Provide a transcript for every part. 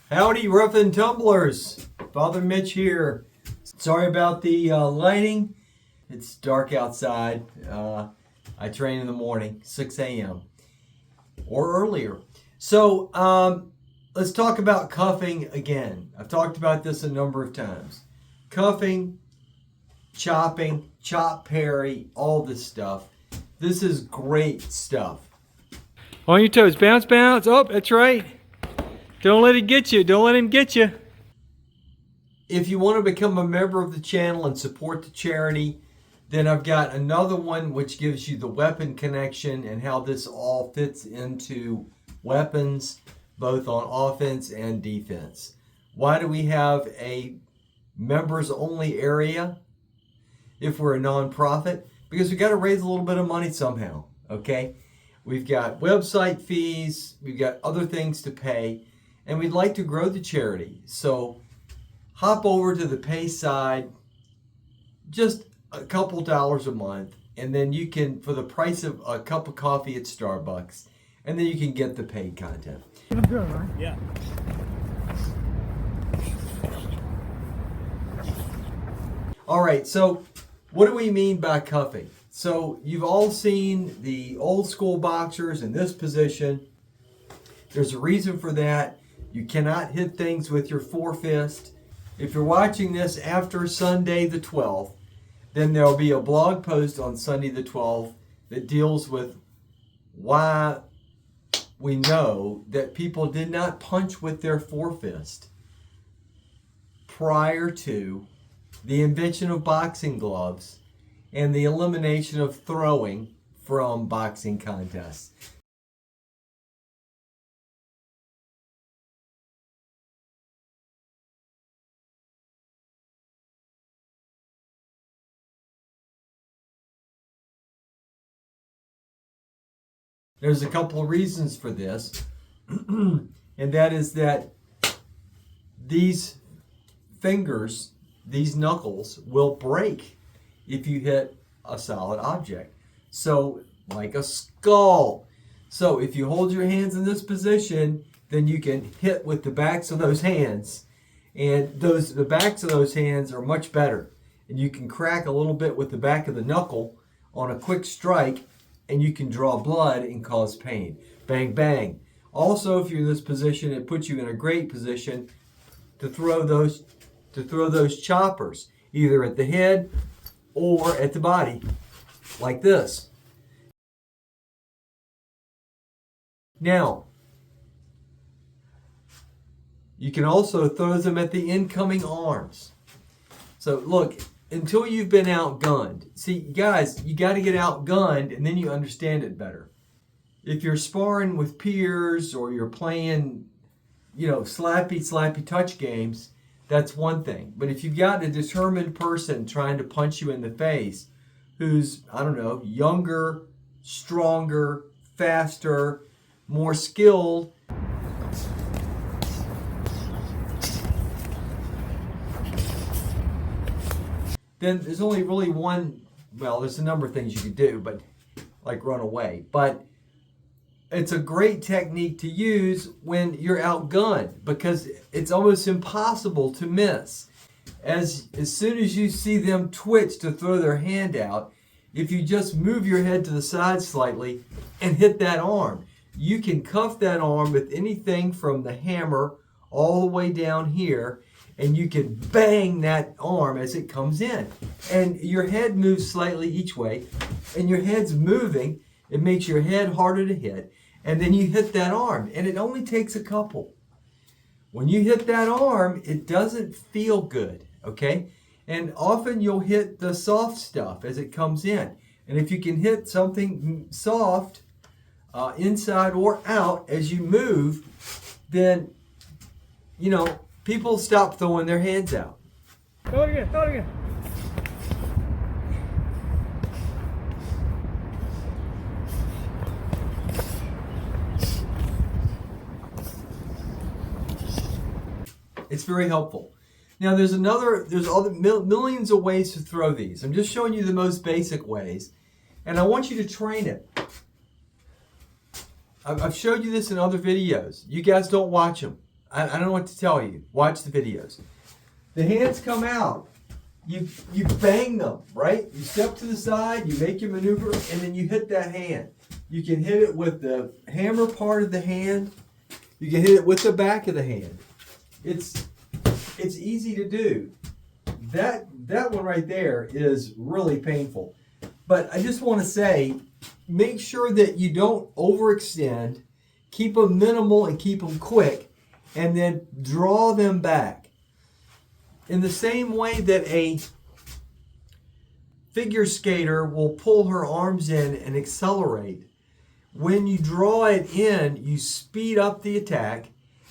Howdy, rough tumblers. Father Mitch here. Sorry about the lighting. It's dark outside. I train in the morning, 6 a.m. or earlier. So let's talk about cuffing again. I've talked about this a number of times. Cuffing, chopping, chop-parry, all this stuff. This is great stuff. On your toes. Bounce, bounce. Oh, that's right. Don't let it get you. Don't let him get you. If you want to become a member of the channel and support the charity, then I've got another one which gives you the weapon connection and how this all fits into weapons, both on offense and defense. Why do we have a members only area if we're a nonprofit? Because we've got to raise a little bit of money somehow, okay? We've got website fees, we've got other things to pay, and we'd like to grow the charity. So hop over to the pay side, just a couple dollars a month, and then you can, for the price of a cup of coffee at Starbucks, and then you can get the paid content. I'm good, right? Yeah. All right, so what do we mean by cuffing? So you've all seen the old school boxers in this position. There's a reason for that. You cannot hit things with your forefist. If you're watching this after Sunday the 12th, then there'll be a blog post on Sunday the 12th that deals with why we know that people did not punch with their forefist prior to the invention of boxing gloves and the elimination of throwing from boxing contests. There's a couple of reasons for this, and that is that these fingers, these knuckles, will break if you hit a solid object. So, like a skull. So, if you hold your hands in this position, then you can hit with the backs of those hands, and the backs of those hands are much better. And you can crack a little bit with the back of the knuckle on a quick strike, and you can draw blood and cause pain. Bang, bang. Also, if you're in this position, it puts you in a great position to throw those choppers, either at the head or at the body, like this. Now, you can also throw them at the incoming arms. So look, until you've been outgunned. See, guys, you got to get outgunned and then you understand it better. If you're sparring with peers or you're playing, slappy touch games, that's one thing. But if you've got a determined person trying to punch you in the face who's, younger, stronger, faster, more skilled, then there's only really there's a number of things you could do, but like run away. But it's a great technique to use when you're outgunned because it's almost impossible to miss. As soon as you see them twitch to throw their hand out, if you just move your head to the side slightly and hit that arm, you can cuff that arm with anything from the hammer all the way down here, and you can bang that arm as it comes in. And your head moves slightly each way, and your head's moving. It makes your head harder to hit, and then you hit that arm, and it only takes a couple. When you hit that arm, it doesn't feel good, okay? And often you'll hit the soft stuff as it comes in. And if you can hit something soft, inside or out as you move, then, people stop throwing their hands out. Throw it again, throw it again. It's very helpful. Now there's other millions of ways to throw these. I'm just showing you the most basic ways, and I want you to train it. I've showed you this in other videos. You guys don't watch them. I don't know what to tell you. Watch the videos. The hands come out. You bang them, right? You step to the side, you make your maneuver, and then you hit that hand. You can hit it with the hammer part of the hand. You can hit it with the back of the hand. It's easy to do. That one right there is really painful. But I just want to say, make sure that you don't overextend. Keep them minimal and keep them quick, and then draw them back. In the same way that a figure skater will pull her arms in and accelerate, when you draw it in, you speed up the attack,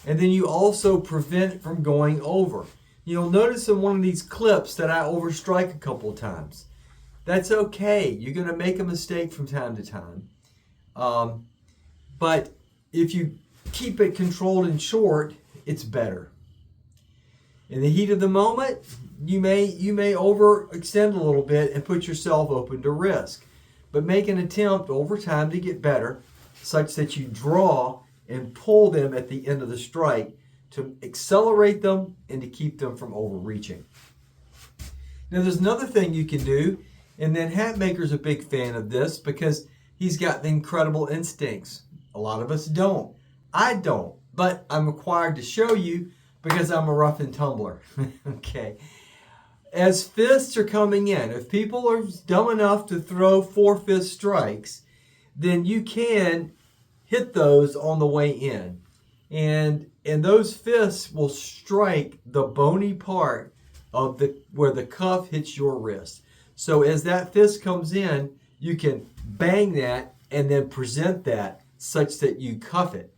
and then you also prevent it from going over. You'll notice in one of these clips that I overstrike a couple of times. That's okay. You're going to make a mistake from time to time. But if you keep it controlled and short, it's better. In the heat of the moment, you may overextend a little bit and put yourself open to risk. But make an attempt over time to get better, such that you draw and pull them at the end of the strike to accelerate them and to keep them from overreaching. Now there's another thing you can do, and then Hatmaker's a big fan of this because he's got the incredible instincts. A lot of us don't. I don't, but I'm required to show you because I'm a rough and tumbler. Okay. As fists are coming in, if people are dumb enough to throw 4-fist strikes, then you can hit those on the way in. And those fists will strike the bony part of where the cuff hits your wrist. So as that fist comes in, you can bang that and then present that such that you cuff it.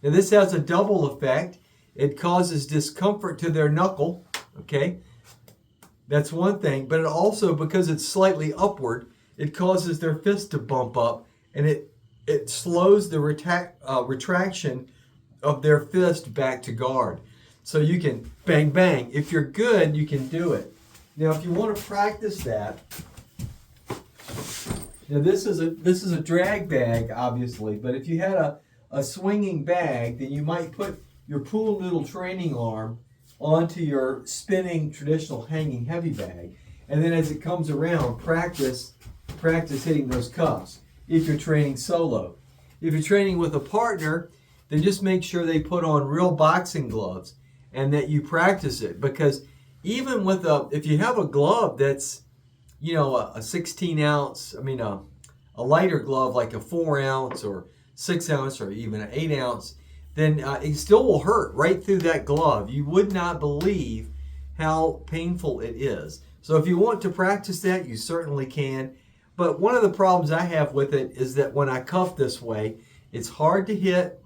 Now this has a double effect. It causes discomfort to their knuckle, okay? That's one thing, but it also, because it's slightly upward, it causes their fist to bump up, and it slows the retraction of their fist back to guard. So you can bang, bang. If you're good, you can do it. Now, if you want to practice that, now this is a drag bag, obviously, but if you had a swinging bag, then you might put your pool noodle training arm onto your spinning traditional hanging heavy bag, and then as it comes around, practice hitting those cuffs if you're training solo. If you're training with a partner, then just make sure they put on real boxing gloves and that you practice it, because even with if you have a glove that's, you know, a 16 ounce, a lighter glove like a 4 ounce or 6 ounce or even an 8 ounce, then it still will hurt right through that glove. You would not believe how painful it is. So if you want to practice that, you certainly can. But one of the problems I have with it is that when I cuff this way, it's hard to hit,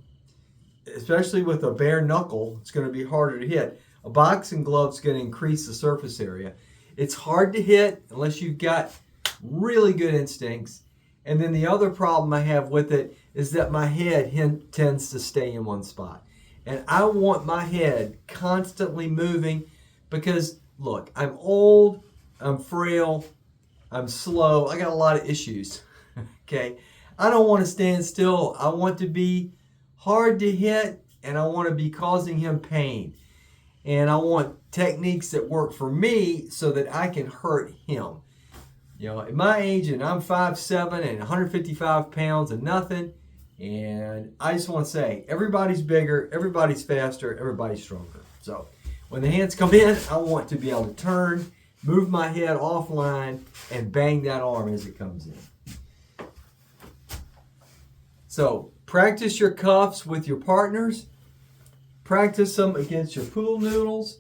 especially with a bare knuckle. It's going to be harder to hit. A boxing glove is going to increase the surface area. It's hard to hit unless you've got really good instincts. And then the other problem I have with it is that my head tends to stay in one spot. And I want my head constantly moving because, look, I'm old, I'm frail, I'm slow, I got a lot of issues, okay? I don't want to stand still. I want to be hard to hit, and I want to be causing him pain. And I want techniques that work for me so that I can hurt him. You know, at my age, and I'm 5'7" and 155 pounds and nothing, and I just want to say, everybody's bigger, everybody's faster, everybody's stronger. So when the hands come in, I want to be able to turn, move my head offline, and bang that arm as it comes in. So practice your cuffs with your partners. Practice them against your pool noodles.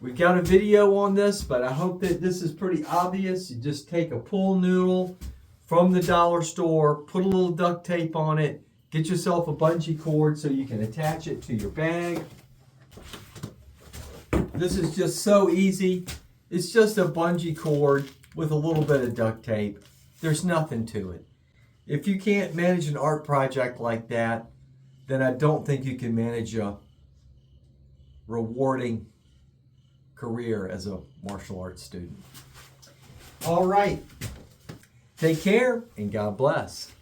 We've got a video on this, but I hope that this is pretty obvious. You just take a pool noodle from the dollar store, put a little duct tape on it, get yourself a bungee cord so you can attach it to your bag. This is just so easy. It's just a bungee cord with a little bit of duct tape. There's nothing to it. If you can't manage an art project like that, then I don't think you can manage a rewarding career as a martial arts student. All right. Take care and God bless.